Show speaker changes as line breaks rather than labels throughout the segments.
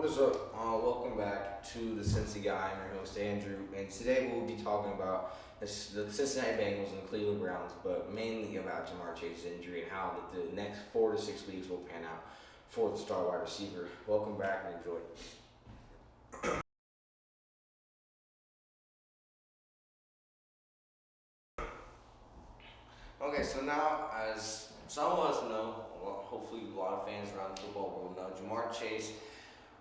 What is up? Welcome back to the Cincy Guy. I'm your host Andrew, and today we'll be talking about the Cincinnati Bengals and the Cleveland Browns, but mainly about Ja'Marr Chase's injury and how the next 4 to 6 weeks will pan out for the star wide receiver. Welcome back and enjoy. Okay, so now as some of us know, well, hopefully a lot of fans around the football world know, Ja'Marr Chase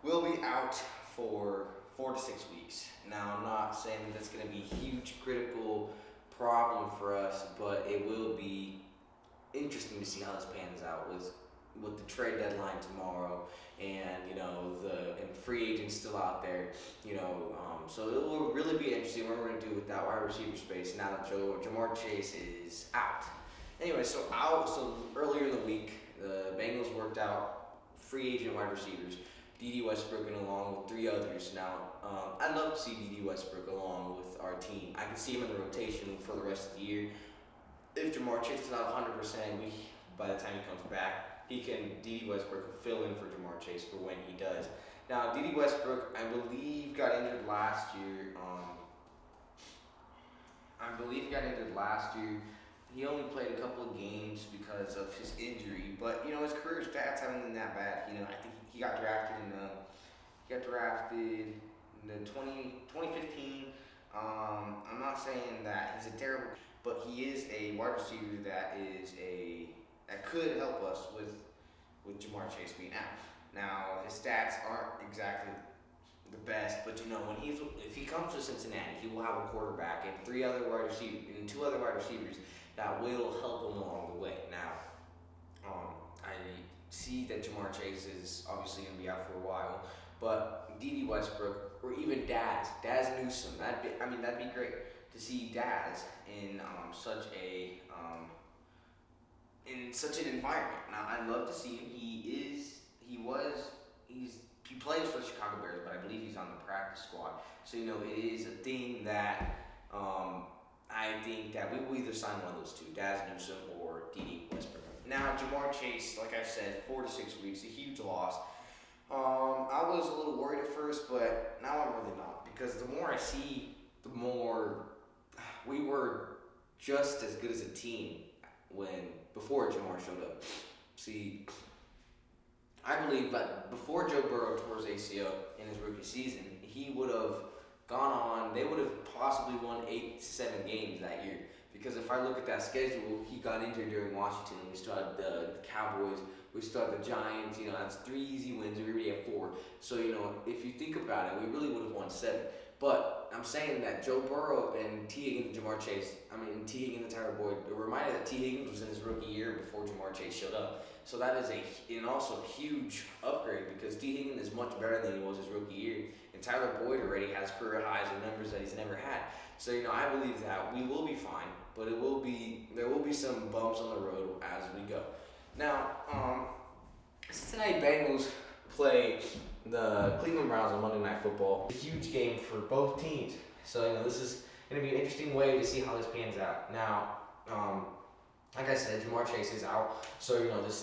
will be out for 4 to 6 weeks. Now, I'm not saying that that's going to be a huge critical problem for us, but it will be interesting to see how this pans out with the trade deadline tomorrow, and and free agents still out there. So it will really be interesting what we're going to do with that wide receiver space now that Ja'Marr Chase is out. Anyway, so earlier in the week, the Bengals worked out free agent wide receivers. D.D. Westbrook and along with three others. Now, I'd love to see D.D. Westbrook along with our team. I can see him in the rotation for the rest of the year. If Ja'Marr Chase is not 100%, by the time he comes back, D.D. Westbrook fill in for Ja'Marr Chase for when he does. Now, D.D. Westbrook, I believe, got injured last year. He only played a couple of games because of his injury, but his career stats haven't been that bad. I think he got drafted in the 2015. I'm not saying that he's a terrible, but he is a wide receiver that could help us with Ja'Marr Chase being out. Now his stats aren't exactly the best, but if he comes to Cincinnati, he will have a quarterback and two other wide receivers that will help him along the way. Now, I see that Ja'Marr Chase is obviously going to be out for a while, but D.D. Westbrook or even Daz Newsome, that'd be great to see Daz in such an environment. Now, I'd love to see him. He plays for the Chicago Bears, but I believe he's on the practice squad. So it is a thing that I think that we will either sign one of those two, Daz Newsome or D.D. Westbrook. Now, Ja'Marr Chase, like I've said, 4 to 6 weeks, a huge loss. I was a little worried at first, but now I'm really not, because the more I see, the more we were just as good as a team before Ja'Marr showed up. See, I believe that before Joe Burrow tore his ACL in his rookie season, he would have they would have possibly won 8 to 7 games that year. Because if I look at that schedule, he got injured during Washington. We still had the Cowboys, we still had the Giants. That's 3 easy wins. We already have 4. So if you think about it, we really would have won 7. But I'm saying that Joe Burrow and T. Higgins and T. Higgins and Tyler Boyd, it reminded that T. Higgins was in his rookie year before Ja'Marr Chase showed up. So that is also a huge upgrade, because T. Higgins is much better than he was his rookie year, and Tyler Boyd already has career highs and numbers that he's never had. So I believe that we will be fine, but there will be some bumps on the road as we go. Now, Cincinnati Bengals play the Cleveland Browns on Monday Night Football. A huge game for both teams. So this is going to be an interesting way to see how this pans out. Now, like I said, Ja'Marr Chase is out, so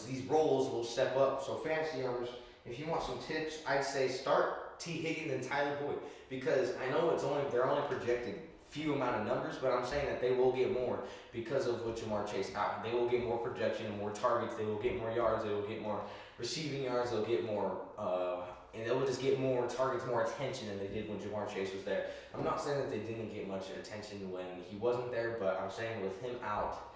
these roles will step up. So fantasy owners, if you want some tips, I'd say start T. Higgins and Tyler Boyd, because I know they're only projected few amount of numbers, but I'm saying that they will get more because of what Ja'Marr Chase out. They will get more projection and more targets. They will get more yards. They will get more receiving yards. They'll get more, and they will just get more targets, more attention than they did when Ja'Marr Chase was there. I'm not saying that they didn't get much attention when he wasn't there, but I'm saying with him out,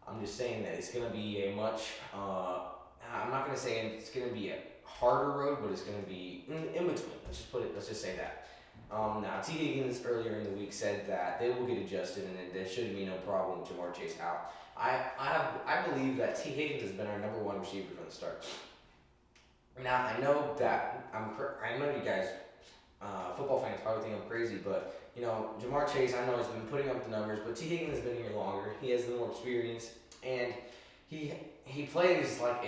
I'm just saying that it's going to be a much, I'm not going to say it's going to be a harder road, but it's going to be in between. Let's just say that. Now, T. Higgins earlier in the week said that they will get adjusted and there shouldn't be no problem with Ja'Marr Chase out. I believe that T. Higgins has been our number 1 receiver from the start. Now, I know that I know you guys, football fans, probably think I'm crazy, but Ja'Marr Chase, I know he's been putting up the numbers, but T. Higgins has been here longer. He has the more experience, and he plays like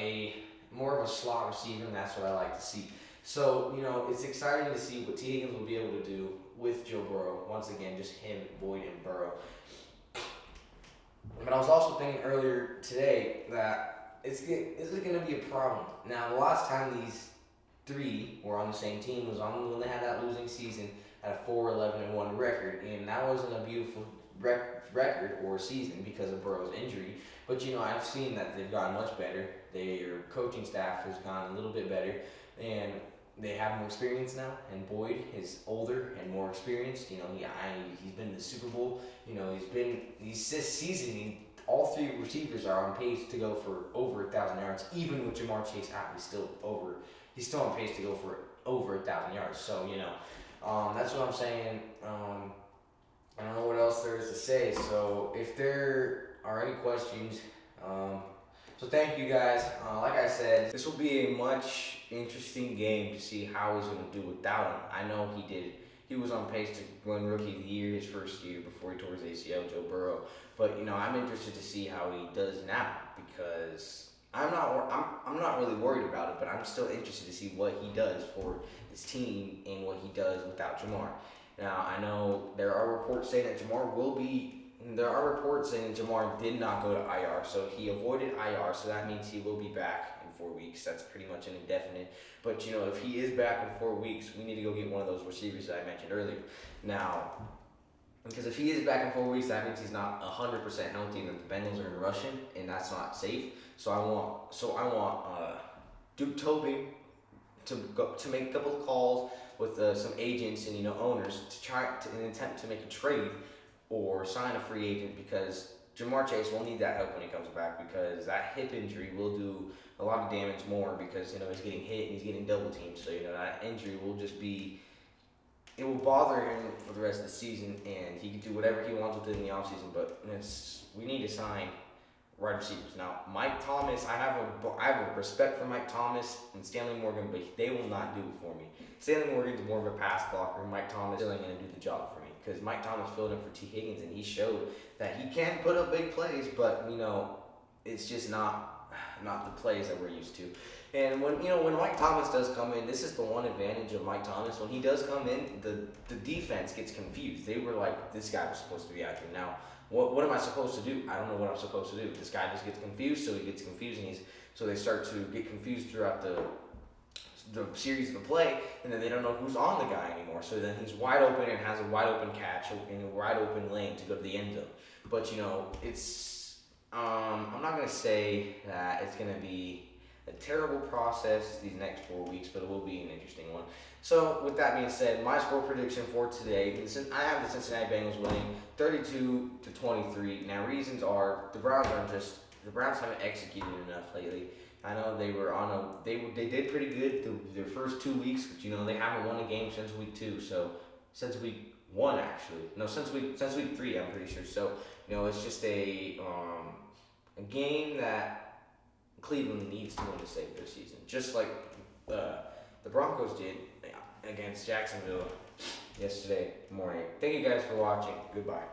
more of a slot receiver, and that's what I like to see. So, it's exciting to see what T. Higgins will be able to do with Joe Burrow. Once again, just him, Boyd, and Burrow. But I was also thinking earlier today that is it going to be a problem? Now, the last time three were on the same team was on when they had that losing season at a 4-11-1 record, and that wasn't a beautiful record or season because of Burrow's injury. But I've seen that they've gotten much better. Their coaching staff has gotten a little bit better, and they have more experience now. And Boyd is older and more experienced. He's been in the Super Bowl. He's this season. All three receivers are on pace to go for over 1,000 yards. Even with Jamar Chase out, he's still on pace to go for over 1,000 yards. So that's what I'm saying. I don't know what else there is to say. So if there are any questions, so thank you guys. Like I said, this will be a much interesting game to see how he's going to do without him. I know he did. He was on pace to win Rookie of the Year his first year before he tore his ACL, Joe Burrow. But I'm interested to see how he does now because I'm not really worried about it, but I'm still interested to see what he does for his team and what he does without Jamar. Now I know there are reports saying that Jamar did not go to IR, so he avoided IR, so that means he will be back in 4 weeks. That's pretty much an indefinite. But if he is back in 4 weeks, we need to go get one of those receivers that I mentioned earlier. Now, because if he is back in 4 weeks, that means he's not 100% healthy, and that the Bengals are in rushing, and that's not safe. So I want Duke Tobin to make a couple of calls with some agents and owners to try to in an attempt to make a trade or sign a free agent, because Jamar Chase will need that help when he comes back, because that hip injury will do a lot of damage more because he's getting hit and he's getting double teamed. So that injury will just be. It will bother him for the rest of the season, and he can do whatever he wants with it in the offseason, but we need to sign wide receivers. Now, Mike Thomas, I have a respect for Mike Thomas and Stanley Morgan, but they will not do it for me. Stanley Morgan's more of a pass blocker. Mike Thomas is still going to do the job for me because Mike Thomas filled in for T. Higgins, and he showed that he can put up big plays, but, it's just not the plays that we're used to. And when Mike Thomas does come in, this is the one advantage of Mike Thomas. When he does come in, the defense gets confused. They were like, this guy was supposed to be out here. Now, what am I supposed to do? I don't know what I'm supposed to do. This guy just gets confused, so he gets confused, and so they start to get confused throughout the series of the play, and then they don't know who's on the guy anymore. So then he's wide open and has a wide open catch in a wide open lane to go to the end zone. But it's I'm not gonna say that it's gonna be a terrible process these next 4 weeks, but it will be an interesting one. So with that being said, my score prediction for today, I have the Cincinnati Bengals winning 32-23. Now reasons are the Browns haven't executed enough lately. I know they did pretty good their first 2 weeks, but they haven't won a game since week 2. So since week 1 actually, no, since week 3 I'm pretty sure. So it's just a game that Cleveland needs to win to save their season, just like the Broncos did against Jacksonville yesterday morning. Thank you guys for watching. Goodbye.